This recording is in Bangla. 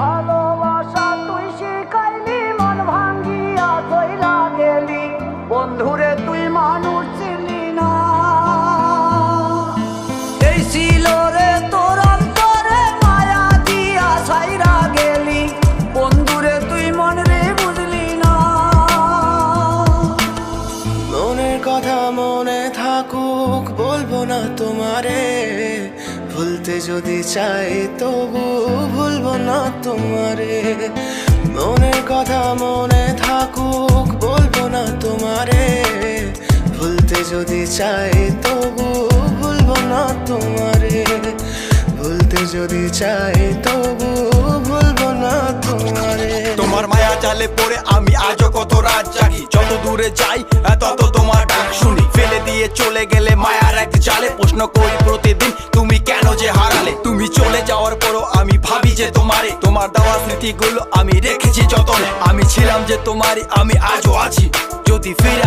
ভালোবাসা তুই শিখাইলি, মন ভাঙ্গিয়া চইলা গেলি, বন্ধুরে তুই মানুষ ছিলি না। এই ছিল রে তোর অন্তরে মায়া দিয়া ছাইরা গেলি, বন্ধুরে তুই মন রে বুঝলি না। মনের কথা মনে থাকুক বলবো না তোমারে, ভুলতে যদি চাই তবু ভুলবো না তোমারে। মনের কথা মনে থাকুক বলবো না তোমারে, ভুলতে যদি চাই তবু ভুলবো না তোমারে। ভুলতে যদি চাই তবু ভুলবো না তোমারে। তোমার মায়া জালে পড়ে আমি আজও কত রাত জাগি, যত দূরে যাই তত তোমার ডাক শুনি। ফেলে দিয়ে চলে গেলে মায়ার এক জালে, প্রশ্ন করি প্রতিদিন তুমি কেন যে হারালে। তুমি চলে যাওয়ার পরও আমি ভাবি যে তোমারে, তোমার দেওয়া স্মৃতিগুলো আমি রেখেছি যতনে। আমি ছিলাম যে তোমারই, আমি আজও আছি, যদি ফিরে